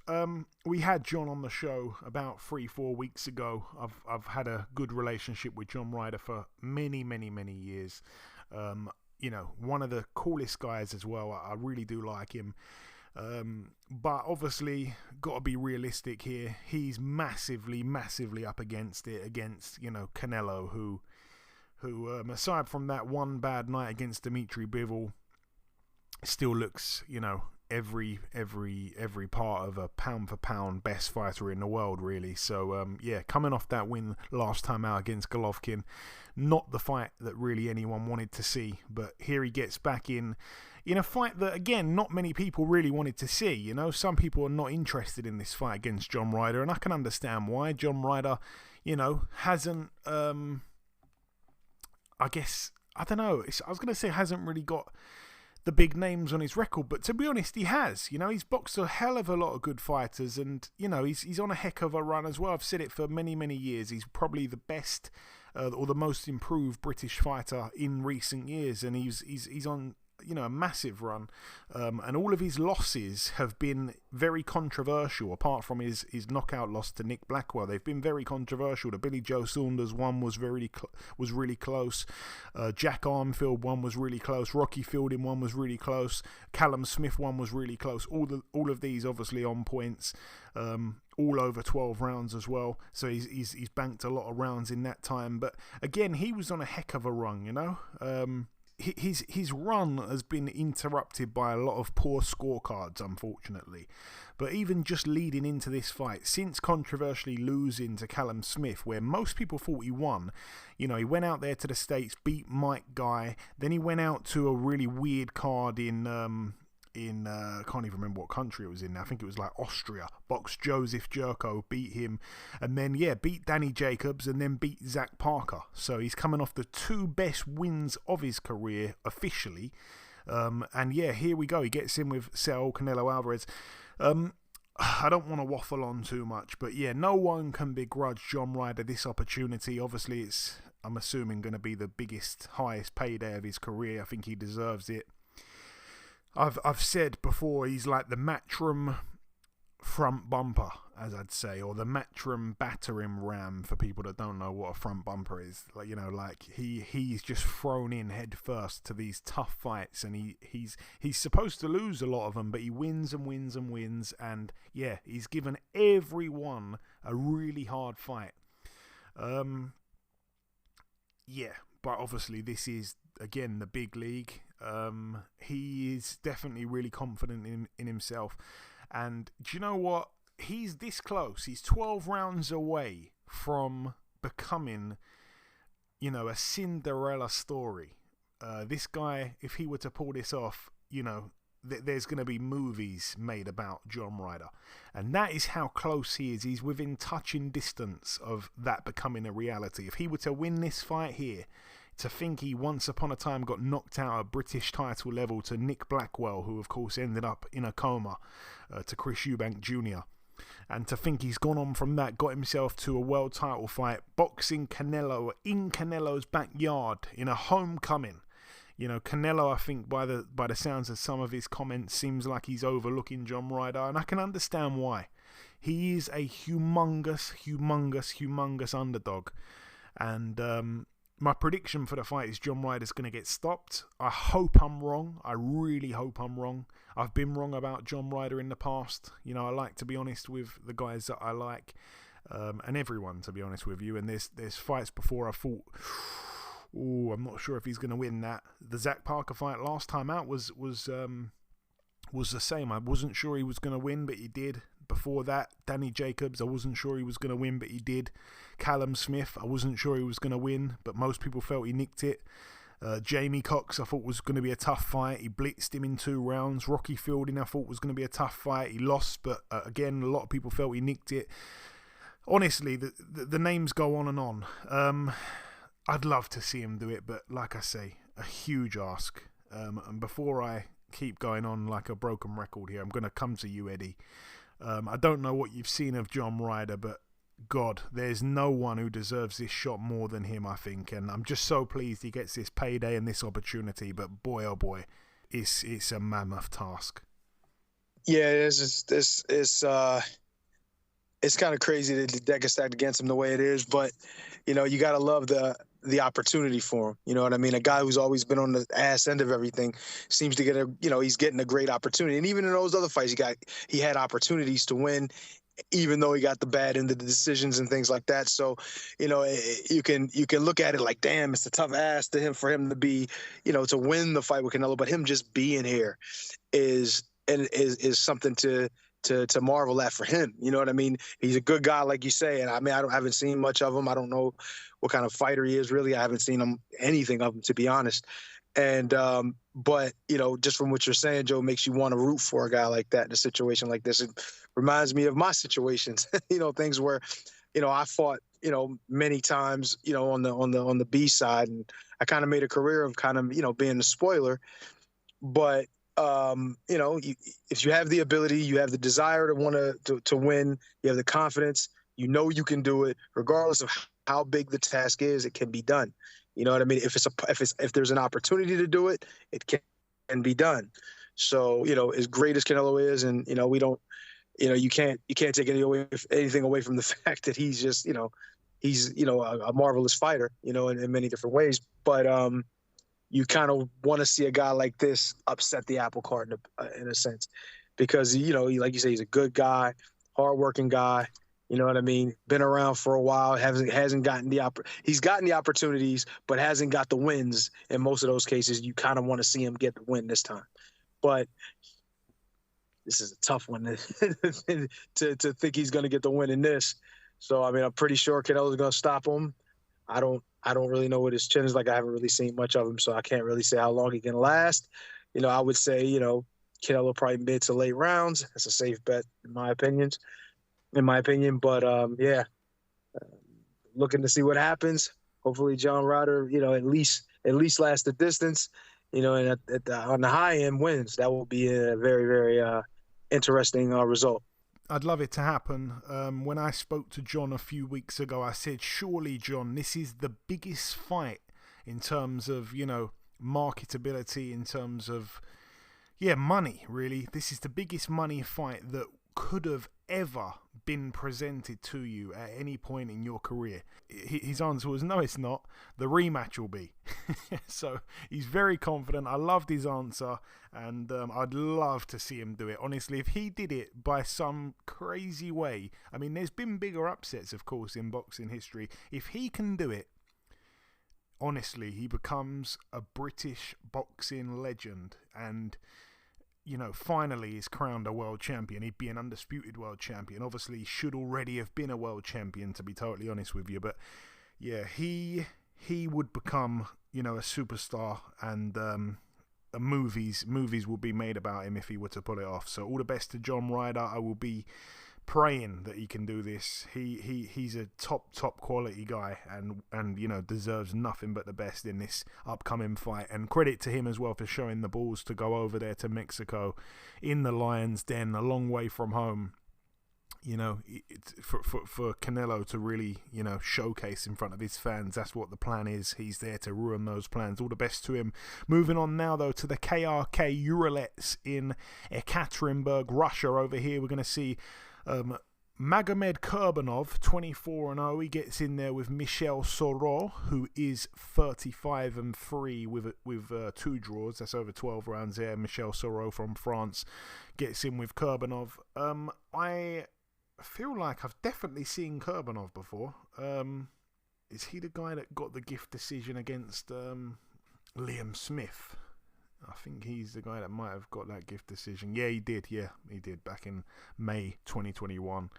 We had John on the show about 3-4 weeks ago. I've had a good relationship with John Ryder for many years. One of the coolest guys as well. I really do like him. But obviously, got to be realistic here. He's massively up against it, against, Canelo, who aside from that one bad night against Dimitri Bivol, still looks, every part of a pound for pound best fighter in the world, really. So coming off that win last time out against Golovkin, not the fight that really anyone wanted to see, but here he gets back in a fight that, again, not many people really wanted to see. You know, some people are not interested in this fight against John Ryder, and I can understand why. John Ryder, hasn't, I don't know, I was going to say hasn't really got the big names on his record, but to be honest, he has. He's boxed a hell of a lot of good fighters, and he's on a heck of a run as well. I've said it for many, many years. He's probably the best or the most improved British fighter in recent years, and he's on a massive run, and all of his losses have been very controversial. Apart from his knockout loss to Nick Blackwell, they've been very controversial. The Billy Joe Saunders one was really close. Jack Armfield one was really close. Rocky Fielding one was really close. Callum Smith one was really close. All of these obviously on points. All over 12 rounds as well. So he's banked a lot of rounds in that time. But again, he was on a heck of a run. His run has been interrupted by a lot of poor scorecards, unfortunately. But even just leading into this fight, since controversially losing to Callum Smith, where most people thought he won, he went out there to the States, beat Mike Guy, then he went out to a really weird card in I can't even remember what country it was in. I think it was like Austria. Boxed Joseph Jerko, beat him, and then beat Danny Jacobs, and then beat Zach Parker. So he's coming off the two best wins of his career officially, and here we go. He gets in with Saul Canelo Alvarez. I don't want to waffle on too much, but no one can begrudge John Ryder this opportunity. Obviously, it's, I'm assuming, going to be the biggest, highest payday of his career. I think he deserves it. I've said before, he's like the Matchroom front bumper, as I'd say, or the Matchroom battering ram for people that don't know what a front bumper is. He's just thrown in head first to these tough fights, and he's supposed to lose a lot of them, but he wins and wins and wins, and he's given everyone a really hard fight. But obviously this is, again, the big league. He is definitely really confident in himself, and do you know what? He's this close. He's 12 rounds away from becoming, a Cinderella story. This guy, if he were to pull this off, there's going to be movies made about John Ryder, and that is how close he is. He's within touching distance of that becoming a reality. If he were to win this fight here, to think he once upon a time got knocked out at British title level to Nick Blackwell, who of course ended up in a coma, to Chris Eubank Jr., and to think he's gone on from that, got himself to a world title fight, boxing Canelo in Canelo's backyard in a homecoming. Canelo, I think by the sounds of some of his comments, seems like he's overlooking John Ryder, and I can understand why. He is a humongous underdog, and my prediction for the fight is John Ryder's going to get stopped. I hope I'm wrong. I really hope I'm wrong. I've been wrong about John Ryder in the past. I like to be honest with the guys that I like, and everyone, to be honest with you. And there's fights before I thought, I'm not sure if he's going to win that. The Zach Parker fight last time out was the same. I wasn't sure he was going to win, but he did. Before that, Danny Jacobs, I wasn't sure he was going to win, but he did. Callum Smith, I wasn't sure he was going to win, but most people felt he nicked it. Jamie Cox, I thought was going to be a tough fight. He blitzed him in 2 rounds. Rocky Fielding, I thought was going to be a tough fight. He lost, but again, a lot of people felt he nicked it. Honestly, the names go on and on. I'd love to see him do it, but like I say, a huge ask. And before I keep going on like a broken record here, I'm going to come to you, Eddie. I don't know what you've seen of John Ryder, but God, there's no one who deserves this shot more than him, I think. And I'm just so pleased he gets this payday and this opportunity. But boy, oh boy, it's a mammoth task. Yeah, it's kind of crazy that the deck is stacked against him the way it is. But, you got to love the opportunity for him. You know what I mean? A guy who's always been on the ass end of everything seems to get he's getting a great opportunity. And even in those other fights, he had opportunities to win, even though he got the bad end of the decisions and things like that. So, you can look at it like, damn, it's a tough ask for him to be, to win the fight with Canelo, but him just being here is and is something to marvel at for him. You know what I mean? He's a good guy, like you say. And I mean, I haven't seen much of him. I don't know what kind of fighter he is really. I haven't seen anything of him, to be honest. And, but, you know, just from what you're saying, Joe, makes you want to root for a guy like that in a situation like this. It reminds me of my situations, you know, things where, you know, I fought, you know, many times, you know, on the B side, and I kind of made a career of kind of, you know, being a spoiler. But, you know, if you have the ability, you have the desire to want to win, you have the confidence, you know, you can do it regardless of how big the task is, it can be done. You know what I mean? If there's an opportunity to do it, it can be done. So, you know, as great as Canelo is, and, you know, we don't, you know, you can't take anything away from the fact that he's just, you know, he's, you know, a marvelous fighter, you know, in many different ways. But you kind of want to see a guy like this upset the apple cart in a sense, because, you know, like you say, he's a good guy, hardworking guy. You know what I mean? Been around for a while, hasn't gotten he's gotten the opportunities, but hasn't got the wins. In most of those cases, you kind of want to see him get the win this time. But this is a tough one to think he's going to get the win in this. So, I mean, I'm pretty sure Canelo's going to stop him. I don't really know what his chin is like. I haven't really seen much of him, so I can't really say how long he can last. You know, I would say, you know, Canelo probably mid to late rounds. That's a safe bet in my opinion. But yeah, looking to see what happens. Hopefully John Ryder, you know, at least lasts the distance, you know, and on the high end wins. That will be a very, very interesting result. I'd love it to happen. When I spoke to John a few weeks ago, I said, surely, John, this is the biggest fight in terms of, you know, marketability, in terms of, money, really. This is the biggest money fight that could have ever been presented to you at any point in your career. His answer was, no, it's not. The rematch will be. So he's very confident. I loved his answer, and I'd love to see him do it. Honestly, if he did it by some crazy way, I mean, there's been bigger upsets, of course, in boxing history. If he can do it, honestly, he becomes a British boxing legend, and, you know, finally is crowned a world champion. He'd be an undisputed world champion. Obviously, he should already have been a world champion, to be totally honest with you. But yeah, he would become, you know, a superstar, and movies will be made about him if he were to pull it off. So all the best to John Ryder. I will be praying that he can do this. He's a top quality guy, and you know, deserves nothing but the best in this upcoming fight. And credit to him as well for showing the balls to go over there to Mexico in the Lion's Den, a long way from home. You know, it's for Canelo to really, you know, showcase in front of his fans. That's what the plan is. He's there to ruin those plans. All the best to him. Moving on now, though, to the KRK Uralets in Ekaterinburg, Russia. Over here, we're going to see Magomed Kurbanov, 24-0. He gets in there with Michel Soro, who is 35-3 with 2 draws. That's over 12 rounds there. Michel Soro from France gets in with Kurbanov. I feel like I've definitely seen Kurbanov before. Is he the guy that got the gift decision against Liam Smith? I think he's the guy that might have got that gift decision. Yeah, he did. Back in May 2021.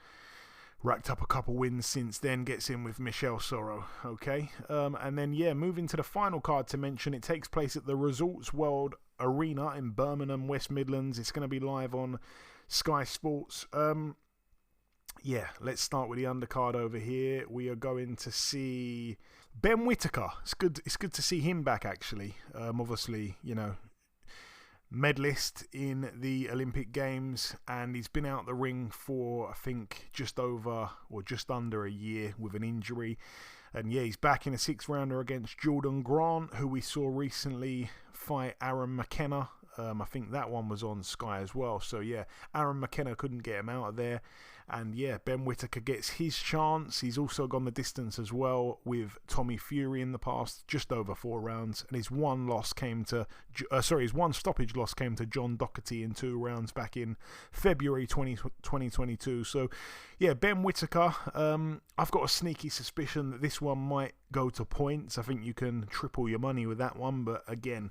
Racked up a couple wins since then. Gets in with Michel Soro. Okay. And then, moving to the final card to mention. It takes place at the Resorts World Arena in Birmingham, West Midlands. It's going to be live on Sky Sports. Let's start with the undercard over here. We are going to see Ben Whittaker. It's good to see him back, actually. Obviously, you know, medalist in the Olympic Games, and he's been out the ring for, I think, just over or just under a year with an injury. And he's back in a 6-rounder against Jordan Grant, who we saw recently fight Aaron McKenna. I think that one was on Sky as well. So Aaron McKenna couldn't get him out of there. And Ben Whittaker gets his chance. He's also gone the distance as well with Tommy Fury in the past, just over 4 rounds. And his one stoppage loss came to John Doherty in 2 rounds back in February 2022. So Ben Whittaker, I've got a sneaky suspicion that this one might go to points. I think you can triple your money with that one. But again,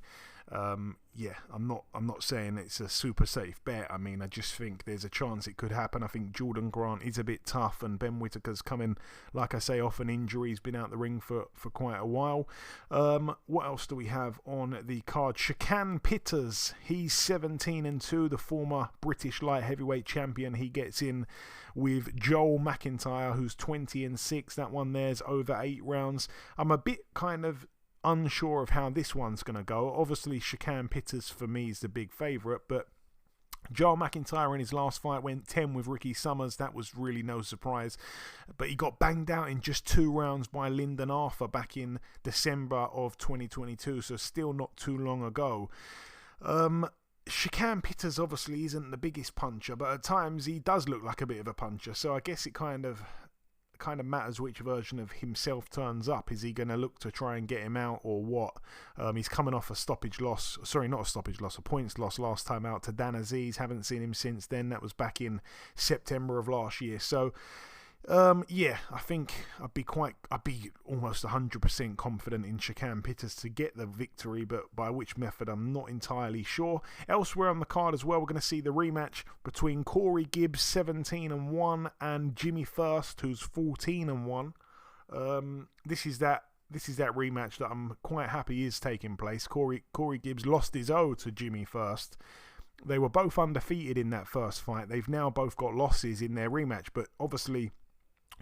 Yeah, I'm not saying it's a super safe bet. I mean, I just think there's a chance it could happen. I think Jordan Grant is a bit tough, and Ben Whittaker's coming, like I say, off an injury. He's been out the ring for quite a while. What else do we have on the card? Shakan Pitters, he's 17-2, the former British light heavyweight champion. He gets in with Joel McIntyre, who's 20-6. That one there's over 8 rounds. I'm a bit kind of unsure of how this one's going to go. Obviously, Shakan Pitters for me is the big favourite, but Joel McIntyre in his last fight went 10 with Ricky Summers. That was really no surprise, but he got banged out in just 2 rounds by Lyndon Arthur back in December of 2022, so still not too long ago. Shakan Pitters obviously isn't the biggest puncher, but at times he does look like a bit of a puncher, so I guess it kind of matters which version of himself turns up. Is he going to look to try and get him out, or what? He's coming off a points loss last time out to Dan Aziz. Haven't seen him since then. That was back in September of last year. So yeah, I think I'd be almost 100% confident in Shakan Pitters to get the victory, but by which method I'm not entirely sure. Elsewhere on the card as well, we're going to see the rematch between Corey Gibbs, 17-1, and Jimmy First, who's 14-1. This is that rematch that I'm quite happy is taking place. Corey Gibbs lost his O to Jimmy First. They were both undefeated in that first fight. They've now both got losses in their rematch, but obviously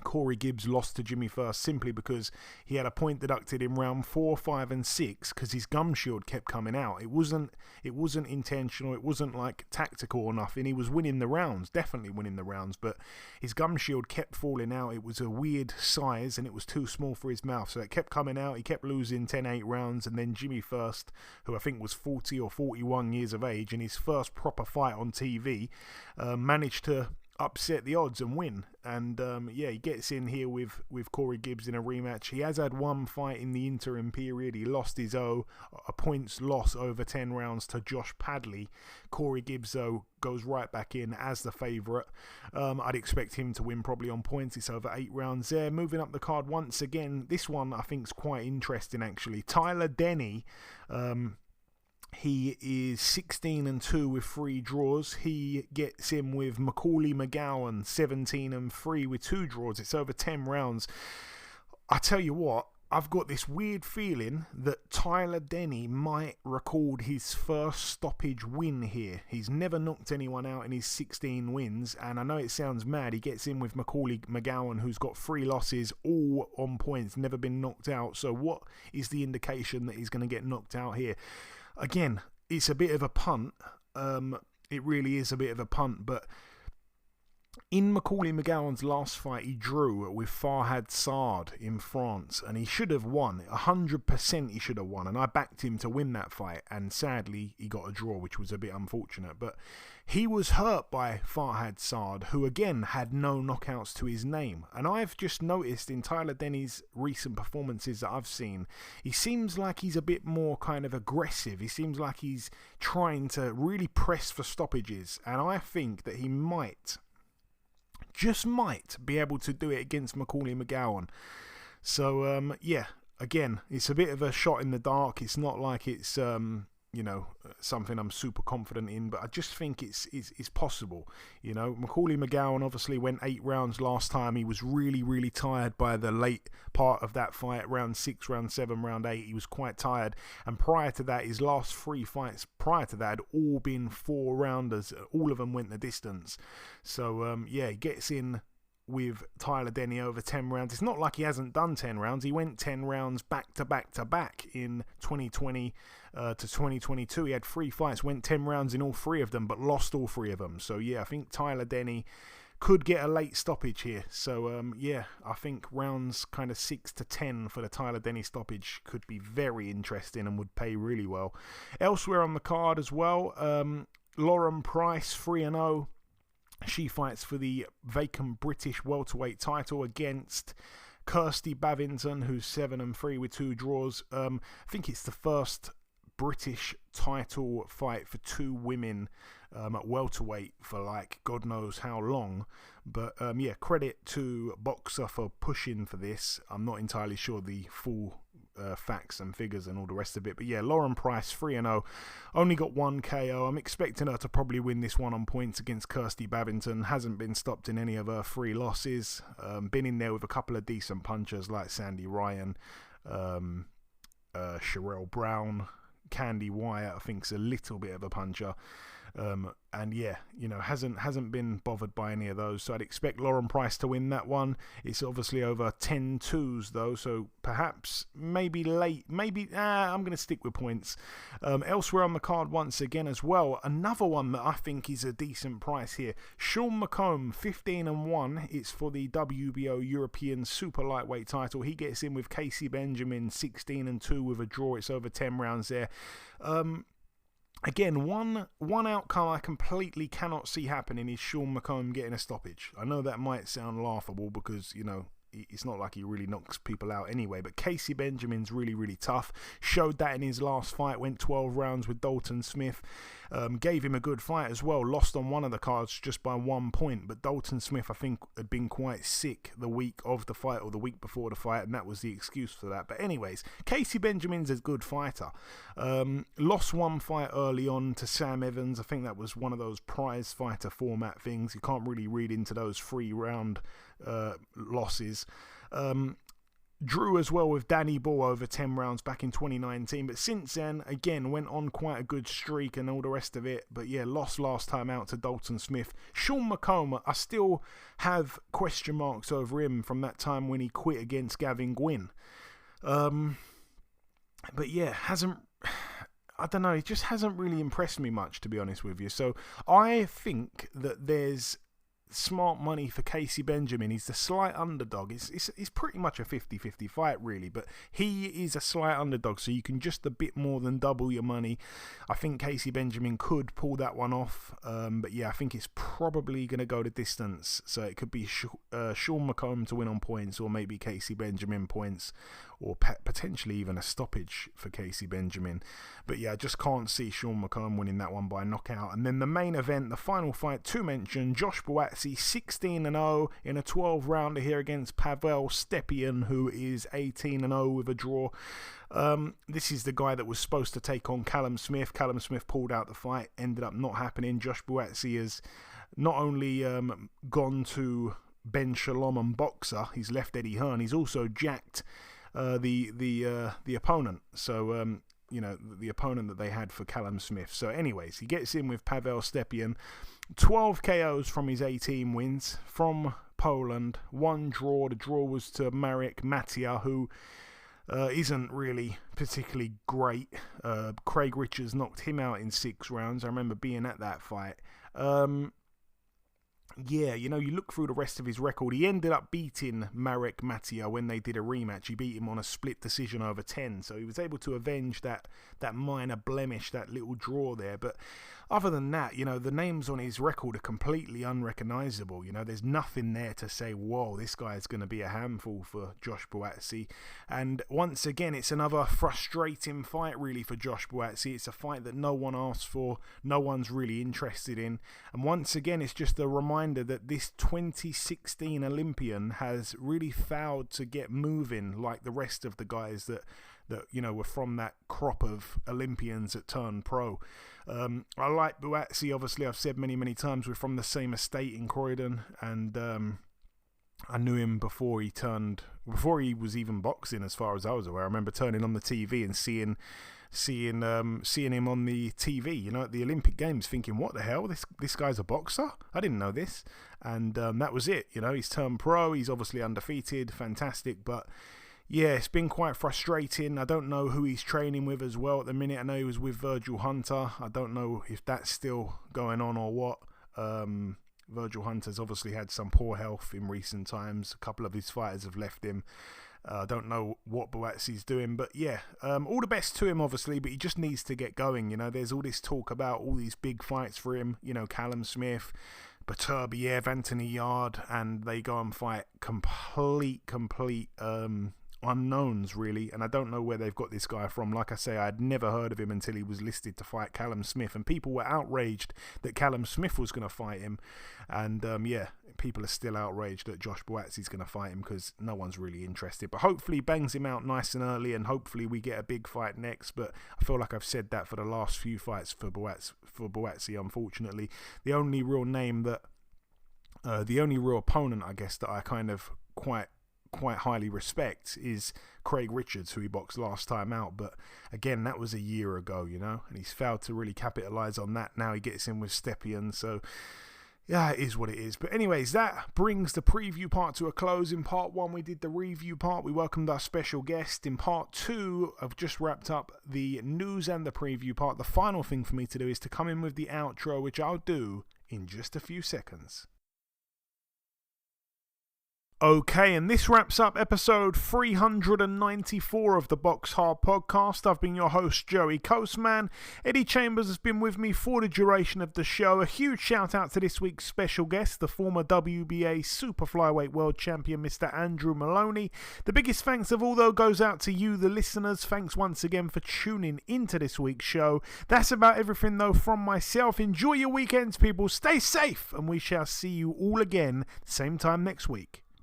Corey Gibbs lost to Jimmy First simply because he had a point deducted in round 4, 5 and 6 because his gum shield kept coming out. It wasn't intentional, it wasn't like tactical or nothing. He was winning the rounds, definitely winning the rounds, but his gum shield kept falling out. It was a weird size and it was too small for his mouth, so it kept coming out. He kept losing 10-8 rounds, and then Jimmy First, who I think was 40 or 41 years of age, in his first proper fight on TV, managed to upset the odds and win. And he gets in here with Corey Gibbs in a rematch. He has had one fight in the interim period. He lost his a points loss over 10 rounds to Josh Padley. Corey Gibbs though goes right back in as the favourite. I'd expect him to win probably on points. It's over 8 rounds there. Moving up the card once again, this one I think is quite interesting actually. Tyler Denny, he is 16-2 with 3 draws. He gets in with Macaulay McGowan, 17-3 with 2 draws. It's over 10 rounds. I tell you what, I've got this weird feeling that Tyler Denny might record his first stoppage win here. He's never knocked anyone out in his 16 wins, and I know it sounds mad. He gets in with Macaulay McGowan, who's got 3 losses, all on points, never been knocked out. So what is the indication that he's going to get knocked out here? Again, it's a bit of a punt. It really is a bit of a punt, but in Macaulay McGowan's last fight, he drew with Farhad Saad in France, and he should have won. 100% he should have won, and I backed him to win that fight, and sadly, he got a draw, which was a bit unfortunate. But he was hurt by Farhad Saad, who again had no knockouts to his name. And I've just noticed in Tyler Denny's recent performances that I've seen, he seems like he's a bit more kind of aggressive. He seems like he's trying to really press for stoppages, and I think that he might be able to do it against Macaulay McGowan. So again, it's a bit of a shot in the dark. It's not like it's something I'm super confident in, but I just think it's possible. Macaulay McGowan obviously went 8 rounds last time. He was really, really tired by the late part of that fight, round 6, round 7, round 8. He was quite tired, and prior to that, his last 3 fights prior to that had all been 4-rounders. All of them went the distance. So he gets in with Tyler Denny over 10 rounds. It's not like he hasn't done 10 rounds. He went 10 rounds back to back to back in 2020 to 2022. He had 3 fights, went 10 rounds in all 3 of them, but lost all 3 of them. So I think Tyler Denny could get a late stoppage here. So I think rounds kind of 6 to 10 for the Tyler Denny stoppage could be very interesting and would pay really well. Elsewhere on the card as well, Lauren Price, 3-0. She fights for the vacant British welterweight title against Kirsty Bavington, who's 7-3 with 2 draws. I think it's the first British title fight for 2 women at welterweight for like God knows how long. But credit to Boxer for pushing for this. I'm not entirely sure the full facts and figures and all the rest of it. But yeah, Lauren Price 3-0, only got 1 KO. I'm expecting her to probably win this one on points against Kirsty Babington. Hasn't been stopped in any of her 3 losses. Been in there with a couple of decent punchers like Sandy Ryan, Sherelle Brown, Candy Wyatt, I think, is a little bit of a puncher. And yeah, you know, hasn't been bothered by any of those. So I'd expect Lauren Price to win that one. It's obviously over 10-2s though, so perhaps maybe late. I'm going to stick with points. Elsewhere on the card once again as well, another one that I think is a decent price here. Sean McComb 15-1. It's for the WBO European Super-Lightweight title. He gets in with Casey Benjamin 16-2 with a draw. It's over 10 rounds there. Again, one outcome I completely cannot see happening is Sean McComb getting a stoppage. I know that might sound laughable because, you know, it's not like he really knocks people out anyway, but Casey Benjamin's really, really tough. Showed that in his last fight, went 12 rounds with Dalton Smith. Gave him a good fight as well. Lost on one of the cards just by 1 point, but Dalton Smith, I think, had been quite sick the week of the fight or the week before the fight, and that was the excuse for that. But anyways, Casey Benjamin's a good fighter. Lost one fight early on to Sam Evans. I think that was one of those prize fighter format things. You can't really read into those 3-round losses. Drew as well with Danny Bull over 10 rounds back in 2019, but since then again went on quite a good streak and all the rest of it. But yeah, lost last time out to Dalton Smith. Sean McComb, I still have question marks over him from that time when he quit against Gavin Gwynn. But yeah, I don't know, it just hasn't really impressed me much, to be honest with you. So I think that there's smart money for Casey Benjamin. He's the slight underdog. It's pretty much a 50-50 fight really, but he is a slight underdog, so you can just a bit more than double your money. I think Casey Benjamin could pull that one off, but yeah, I think it's probably going to go the distance, so it could be Sean McComb to win on points, or maybe Casey Benjamin points, or potentially even a stoppage for Casey Benjamin. But yeah, I just can't see Sean McComb winning that one by knockout. And then the main event, the final fight to mention, Josh Buatsi 16-0 in a 12-rounder here against Pavel Stepien, who is 18-0 with a draw. This is the guy that was supposed to take on Callum Smith. Callum Smith pulled out the fight, ended up not happening. Josh Buatsi has not only gone to Ben Shalom and Boxer, he's left Eddie Hearn, he's also jacked the opponent. So you know, the opponent that they had for Callum Smith. So anyways, he gets in with Pavel Stepien. 12 KOs from his 18 wins from Poland. 1 draw. The draw was to Marek Matia, who isn't really particularly great. Craig Richards knocked him out in 6 rounds. I remember being at that fight. Yeah, you know, you look through the rest of his record, he ended up beating Marek Matia when they did a rematch. He beat him on a split decision over 10, so he was able to avenge that minor blemish, that little draw there. But other than that, you know, the names on his record are completely unrecognisable. You know, there's nothing there to say, whoa, this guy is going to be a handful for Josh Buatsi. And once again, it's another frustrating fight really for Josh Buatsi. It's a fight that no one asked for, no one's really interested in. And once again, it's just a reminder that this 2016 Olympian has really failed to get moving like the rest of the guys that you know were from that crop of Olympians that turned pro. I like Buatsi, obviously I've said many times, we're from the same estate in Croydon, and I knew him before he was even boxing, as far as I was aware. I remember turning on the TV and seeing him on the TV, you know, at the Olympic Games, thinking, what the hell, this guy's a boxer? I didn't know this. And that was it, you know, he's turned pro, he's obviously undefeated, fantastic, but yeah, it's been quite frustrating. I don't know who he's training with as well at the minute. I know he was with Virgil Hunter. I don't know if that's still going on or what. Virgil Hunter's obviously had some poor health in recent times. A couple of his fighters have left him. I don't know what Buatsi's doing, but yeah, all the best to him, obviously, but he just needs to get going. You know, there's all this talk about all these big fights for him, you know, Callum Smith, Baturbiev, Anthony Yard, and they go and fight complete unknowns, really, and I don't know where they've got this guy from. Like I say, I'd never heard of him until he was listed to fight Callum Smith, and people were outraged that Callum Smith was going to fight him, and people are still outraged that Josh Buatsy's going to fight him because no one's really interested. But hopefully he bangs him out nice and early, and hopefully we get a big fight next. But I feel like I've said that for the last few fights for Buatsy, unfortunately. The only real name that the only real opponent, I guess, that I kind of quite highly respect is Craig Richards, who he boxed last time out. But again, that was a year ago, and he's failed to really capitalize on that. Now he gets in with Stepien, so yeah, it is what it is. But anyways, that brings the preview part to a close. In part 1, we did the review part. We welcomed our special guest. In part 2, I've just wrapped up the news and the preview part. The final thing for me to do is to come in with the outro, which I'll do in just a few seconds. Okay, and this wraps up episode 394 of the BoxHard Podcast. I've been your host, Joey Coastman. Eddie Chambers has been with me for the duration of the show. A huge shout out to this week's special guest, the former WBA Super-Flyweight World Champion, Mr. Andrew Moloney. The biggest thanks of all, though, goes out to you, the listeners. Thanks once again for tuning into this week's show. That's about everything, though, from myself. Enjoy your weekends, people. Stay safe, and we shall see you all again same time next week.